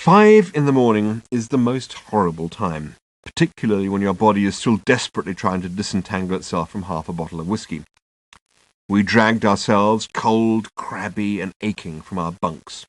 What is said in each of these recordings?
5 in the morning is the most horrible time, particularly when your body is still desperately trying to disentangle itself from half a bottle of whiskey. We dragged ourselves, cold, crabby, and aching, from our bunks.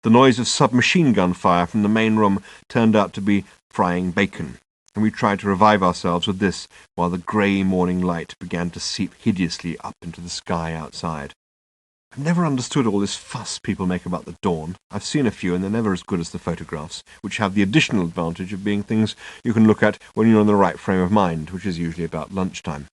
The noise of submachine gun fire from the main room turned out to be frying bacon, and we tried to revive ourselves with this while the grey morning light began to seep hideously up into the sky outside. I've never understood all this fuss people make about the dawn. I've seen a few, and they're never as good as the photographs, which have the additional advantage of being things you can look at when you're in the right frame of mind, which is usually about lunchtime.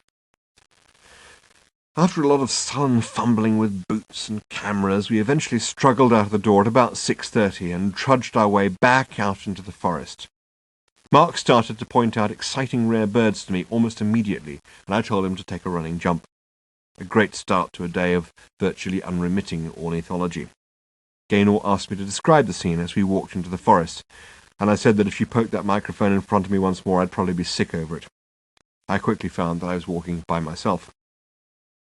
After a lot of sullen fumbling with boots and cameras, we eventually struggled out of the door at about 6:30 and trudged our way back out into the forest. Mark started to point out exciting rare birds to me almost immediately, and I told him to take a running jump. A great start to a day of virtually unremitting ornithology. Gaynor asked me to describe the scene as we walked into the forest, and I said that if she poked that microphone in front of me once more, I'd probably be sick over it. I quickly found that I was walking by myself.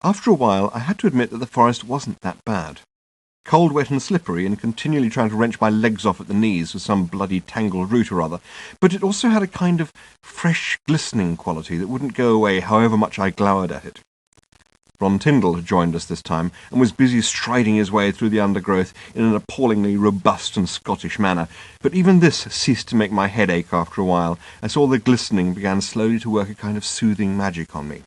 After a while, I had to admit that the forest wasn't that bad. Cold, wet, and slippery, and continually trying to wrench my legs off at the knees with some bloody tangled root or other, but it also had a kind of fresh, glistening quality that wouldn't go away however much I glowered at it. Ron Tyndall had joined us this time, and was busy striding his way through the undergrowth in an appallingly robust and Scottish manner, but even this ceased to make my head ache after a while, as all the glistening began slowly to work a kind of soothing magic on me.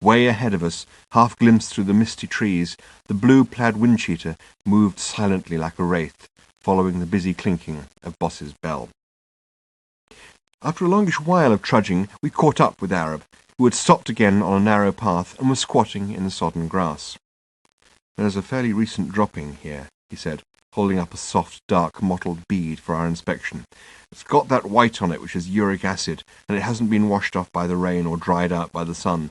Way ahead of us, half glimpsed through the misty trees, the blue-plaid wind-cheater moved silently like a wraith, following the busy clinking of Boss's bell. After a longish while of trudging, we caught up with Arab, who had stopped again on a narrow path and was squatting in the sodden grass. "There's a fairly recent dropping here," he said, holding up a soft, dark, mottled bead for our inspection. "It's got that white on it which is uric acid, and it hasn't been washed off by the rain or dried out by the sun.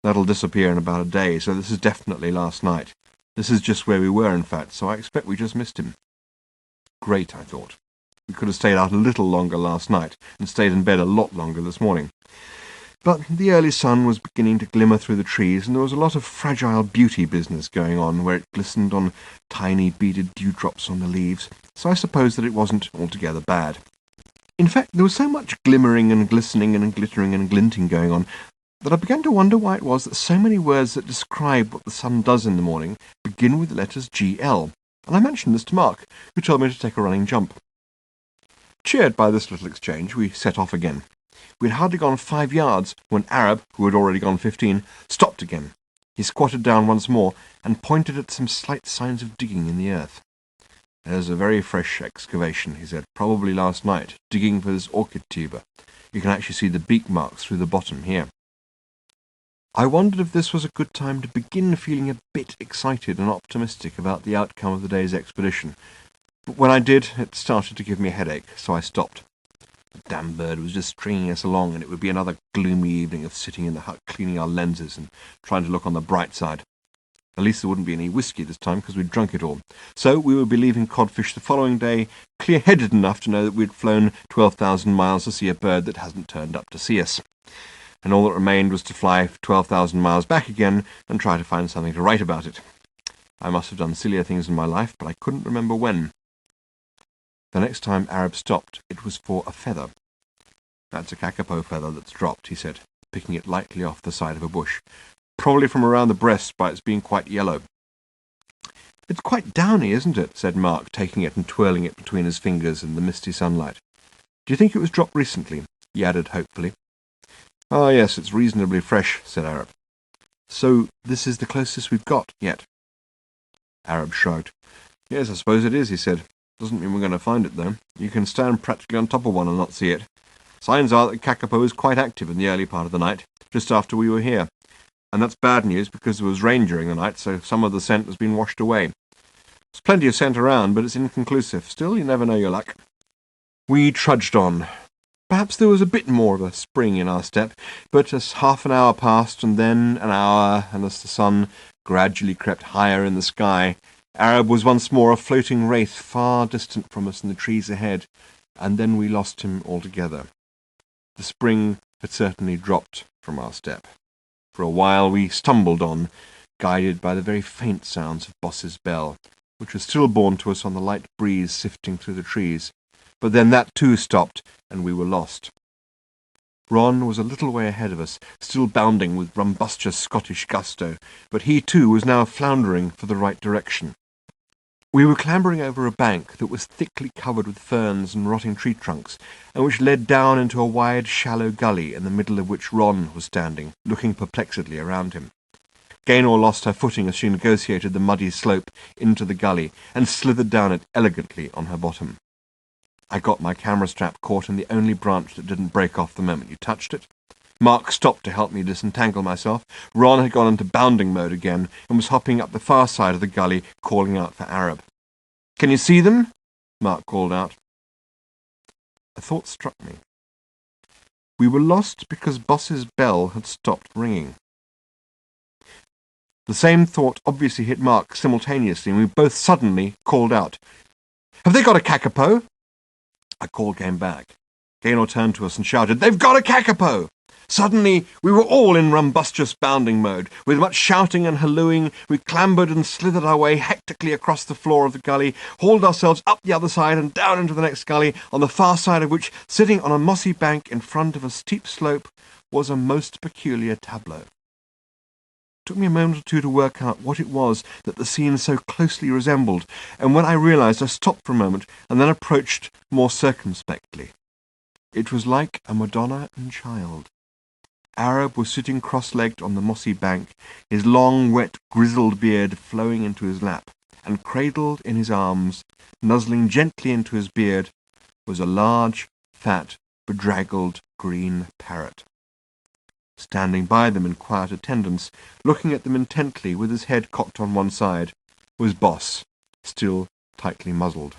That'll disappear in about a day, so this is definitely last night. This is just where we were, in fact, so I expect we just missed him." Great, I thought. We could have stayed out a little longer last night, and stayed in bed a lot longer this morning. But the early sun was beginning to glimmer through the trees, and there was a lot of fragile beauty business going on, where it glistened on tiny beaded dewdrops on the leaves, so I suppose that it wasn't altogether bad. In fact, there was so much glimmering and glistening and glittering and glinting going on that I began to wonder why it was that so many words that describe what the sun does in the morning begin with the letters GL, and I mentioned this to Mark, who told me to take a running jump. Cheered by this little exchange, we set off again. We had hardly gone 5 yards when Arab, who had already gone 15, stopped again. He squatted down once more and pointed at some slight signs of digging in the earth. "There's a very fresh excavation," he said, "probably last night, digging for this orchid tuber. You can actually see the beak marks through the bottom here." I wondered if this was a good time to begin feeling a bit excited and optimistic about the outcome of the day's expedition, but when I did, it started to give me a headache, so I stopped. The damn bird was just stringing us along, and it would be another gloomy evening of sitting in the hut cleaning our lenses and trying to look on the bright side. At least there wouldn't be any whiskey this time, because we'd drunk it all. So we would be leaving Codfish the following day, clear-headed enough to know that we'd flown 12,000 miles to see a bird that hasn't turned up to see us. And all that remained was to fly 12,000 miles back again and try to find something to write about it. I must have done sillier things in my life, but I couldn't remember when. The next time Arab stopped, it was for a feather. "That's a kakapo feather that's dropped," he said, picking it lightly off the side of a bush. "Probably from around the breast by its being quite yellow." "It's quite downy, isn't it?" said Mark, taking it and twirling it between his fingers in the misty sunlight. "Do you think it was dropped recently?" he added hopefully. "Ah, yes, it's reasonably fresh," said Arab. "So this is the closest we've got yet?" Arab shrugged. "Yes, I suppose it is," he said. "Doesn't mean we're going to find it, though. You can stand practically on top of one and not see it. Signs are that Kakapo was quite active in the early part of the night, just after we were here. And that's bad news, because there was rain during the night, so some of the scent has been washed away. There's plenty of scent around, but it's inconclusive. Still, you never know your luck." We trudged on. Perhaps there was a bit more of a spring in our step, but as half an hour passed, and then an hour, and as the sun gradually crept higher in the sky, Arab was once more a floating wraith far distant from us in the trees ahead, and then we lost him altogether. The spring had certainly dropped from our step. For a while we stumbled on, guided by the very faint sounds of Boss's bell, which was still borne to us on the light breeze sifting through the trees, but then that too stopped, and we were lost. Ron was a little way ahead of us, still bounding with rumbustious Scottish gusto, but he too was now floundering for the right direction. We were clambering over a bank that was thickly covered with ferns and rotting tree trunks, and which led down into a wide, shallow gully in the middle of which Ron was standing, looking perplexedly around him. Gaynor lost her footing as she negotiated the muddy slope into the gully, and slithered down it elegantly on her bottom. I got my camera strap caught in the only branch that didn't break off the moment you touched it. Mark stopped to help me disentangle myself. Ron had gone into bounding mode again, and was hopping up the far side of the gully, calling out for Arab. "Can you see them?" Mark called out. A thought struck me. We were lost because Boss's bell had stopped ringing. The same thought obviously hit Mark simultaneously, and we both suddenly called out, "Have they got a kakapo?" Our call came back. Gaynor turned to us and shouted, "They've got a kakapo!" Suddenly, we were all in rumbustious bounding mode. With much shouting and hallooing, we clambered and slithered our way hectically across the floor of the gully, hauled ourselves up the other side and down into the next gully, on the far side of which, sitting on a mossy bank in front of a steep slope, was a most peculiar tableau. It took me a moment or two to work out what it was that the scene so closely resembled, and when I realized, I stopped for a moment and then approached more circumspectly. It was like a Madonna and Child. Arab was sitting cross-legged on the mossy bank, his long, wet, grizzled beard flowing into his lap, and cradled in his arms, nuzzling gently into his beard, was a large, fat, bedraggled green parrot. Standing by them in quiet attendance, looking at them intently with his head cocked on one side, was Boss, still tightly muzzled.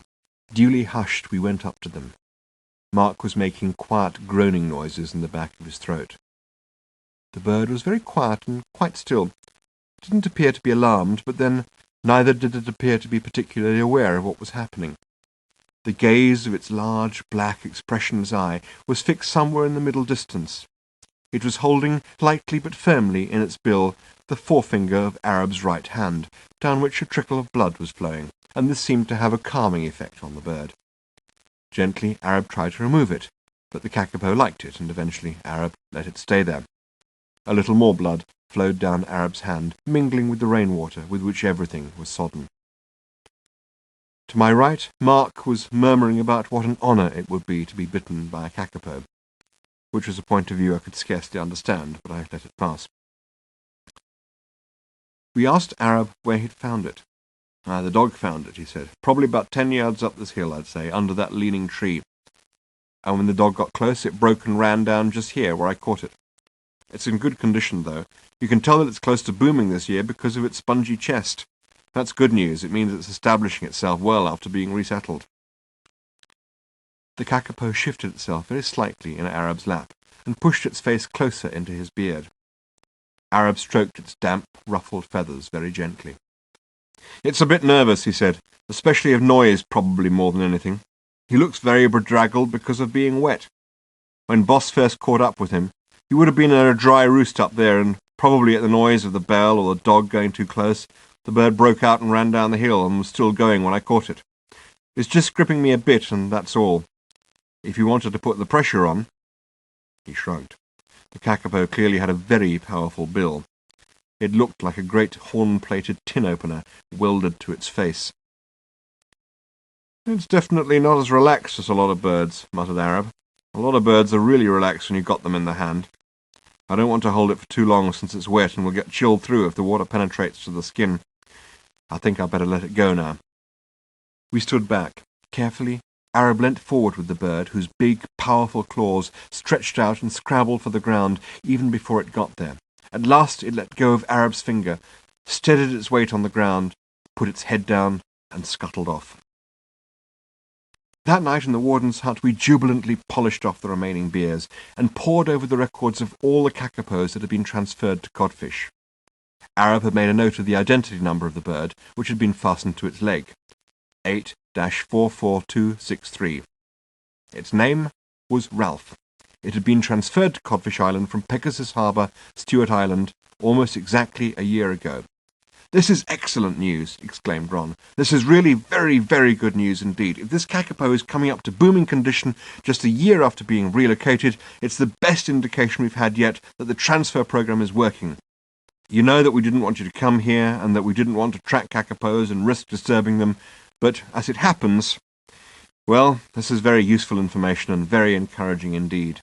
Duly hushed, we went up to them. Mark was making quiet groaning noises in the back of his throat. The bird was very quiet and quite still. It didn't appear to be alarmed, but then neither did it appear to be particularly aware of what was happening. The gaze of its large, black, expressionless eye was fixed somewhere in the middle distance. It was holding, lightly but firmly in its bill, the forefinger of Arab's right hand, down which a trickle of blood was flowing, and this seemed to have a calming effect on the bird. Gently, Arab tried to remove it, but the kakapo liked it, and eventually Arab let it stay there. A little more blood flowed down Arab's hand, mingling with the rainwater with which everything was sodden. To my right, Mark was murmuring about what an honour it would be to be bitten by a kakapo, which was a point of view I could scarcely understand, but I let it pass. We asked Arab where he'd found it. "The dog found it," he said. "Probably about 10 yards up this hill, I'd say, under that leaning tree. And when the dog got close, it broke and ran down just here, where I caught it. It's in good condition, though. You can tell that it's close to booming this year because of its spongy chest. That's good news. It means it's establishing itself well after being resettled." The kakapo shifted itself very slightly in Arab's lap, and pushed its face closer into his beard. Arab stroked its damp, ruffled feathers very gently. "It's a bit nervous," he said, "especially of noise, probably more than anything. He looks very bedraggled because of being wet. When Boss first caught up with him, he would have been in a dry roost up there, and probably at the noise of the bell or the dog going too close, the bird broke out and ran down the hill and was still going when I caught it. It's just gripping me a bit, and that's all. If you wanted to put the pressure on—" He shrugged. The kakapo clearly had a very powerful bill. It looked like a great horn-plated tin opener welded to its face. "It's definitely not as relaxed as a lot of birds," muttered Arab. "A lot of birds are really relaxed when you've got them in the hand. I don't want to hold it for too long since it's wet and will get chilled through if the water penetrates to the skin. I think I'd better let it go now." We stood back. Carefully, Arab leant forward with the bird, whose big, powerful claws stretched out and scrabbled for the ground even before it got there. At last it let go of Arab's finger, steadied its weight on the ground, put its head down, and scuttled off. That night in the warden's hut we jubilantly polished off the remaining beers, and pored over the records of all the kakapos that had been transferred to codfish. Arab had made a note of the identity number of the bird, which had been fastened to its leg, 8-44263. Its name was Ralph. It had been transferred to Codfish Island from Pegasus Harbour, Stewart Island, almost exactly a year ago. "This is excellent news," exclaimed Ron. "This is really very, very good news indeed. If this kakapo is coming up to booming condition just a year after being relocated, it's the best indication we've had yet that the transfer program is working. You know that we didn't want you to come here and that we didn't want to track kakapos and risk disturbing them, but as it happens, well, this is very useful information and very encouraging indeed."